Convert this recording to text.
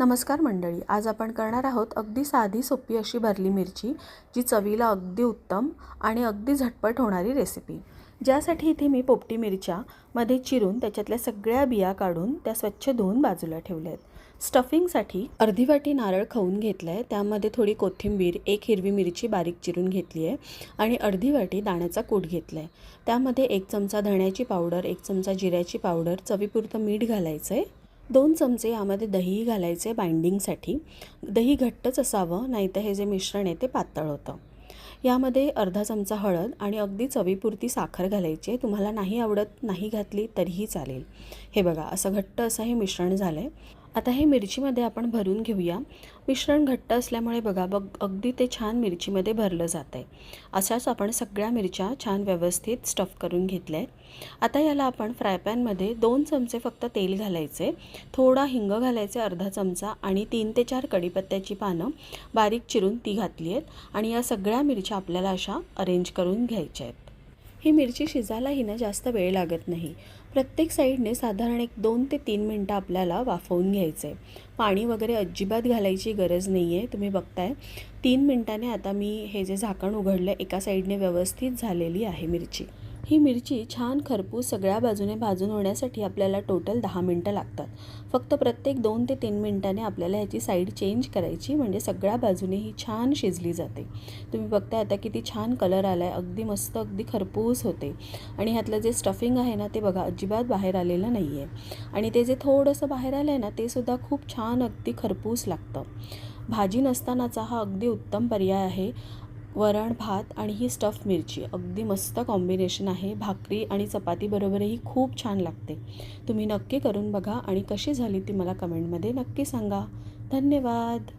नमस्कार मंडळी, आज आपण करणार आहोत अगदी साधी सोपी अशी भरली मिरची, जी चवीला अगदी उत्तम आणि अगदी झटपट होणारी रेसिपी। ज्यासाठी इथे मी पोपटी मिरच्या मध्ये चिरून त्याच्यातल्या सगळ्या बिया काढून त्या स्वच्छ धुवून बाजूला ठेवल्या आहेत। स्टफिंगसाठी अर्धी वाटी नारळ खवून घेतलाय, त्यामध्ये थोडी कोथिंबीर, एक हिरवी मिरची बारीक चिरून घेतली आहे आणि अर्धी वाटी दाण्याचा कूट घेतलाय। त्यामध्ये 1 चमचा धण्याची पावडर, 1 चमचा जिऱ्याची पावडर, चवीपुरतं मीठ घालायचं आहे। 2 चमचे यामध्ये दही घालायचे बाइंडिंगसाठी। दही घट्टच असावं, नाहीतर हे जे मिश्रण आहे ते पातळ होतं। यामध्ये अर्धा चमचा हळद आणि अगदी चवीपुरती साखर घालायची। तुम्हाला नाही आवडत नाही घातली तरीही चालेल। हे बघा, असं घट्ट असं हे मिश्रण झालंय। आता हे मिरचीमध्ये आपण भरून घेऊया। मिश्रण घट्ट असल्यामुळे बघा अगदी ते छान मिरचीमध्ये भरलं जातंय। अशाच आपण सगळ्या मिरच्या छान व्यवस्थित स्टफ करून घेतल्या आहेत। आता याला आपण फ्राय पॅनमध्ये 2 चमचे फक्त तेल घालायचे, थोडा हिंग घालायचे अर्धा चमचा आणि 3 ते 4 कढीपत्त्याची पानं बारीक चिरून ती घातली आहेत आणि या सगळ्या मिरच्या आपल्याला अशा अरेंज करून घ्यायच्या आहेत। ही मिरची शिजायलाही ना जास्त वेळ लागत नाही। प्रत्येक साईडने साधारण 2 ते 3 मिनटं आपल्याला वाफवून घ्यायचं आहे। पाणी वगैरे अजिबात घालायची गरज नाही आहे। तुम्ही बघताय 3 मिनटाने आता मी हे जे झाकण उघडलं, एका साईडने व्यवस्थित झालेली आहे मिरची। ही मिरची छान खरपूस सगळ्या बाजूने भाजून होण्यासाठी आपल्याला टोटल 10 मिनटं लागतात। फक्त प्रत्येक 2 ते 3 मिनटाने आपल्याला ह्याची साईड चेंज करायची, म्हणजे सगळ्या बाजूने ही छान शिजली जाते। तुम्ही बघताय आता किती छान कलर आला आहे, अगदी मस्त अगदी खरपूस होते। आणि ह्यातलं जे स्टफिंग आहे ना ते बघा अजिबात बाहेर आलेलं नाही आहे आणि ते जे थोडंसं बाहेर आलं आहे ना ते सुद्धा खूप छान अगदी खरपूस लागतं। भाजी नसतानाचा हा अगदी उत्तम पर्याय आहे। वरण भात आणि ही स्टफ मिरची अगदी मस्त कॉम्बिनेशन आहे। भाकरी आणि चपाती बरोबरही खूप छान लागते। तुम्ही नक्की करून बघा आणि कशी झाली ती मला कमेंटमध्ये नक्की सांगा। धन्यवाद।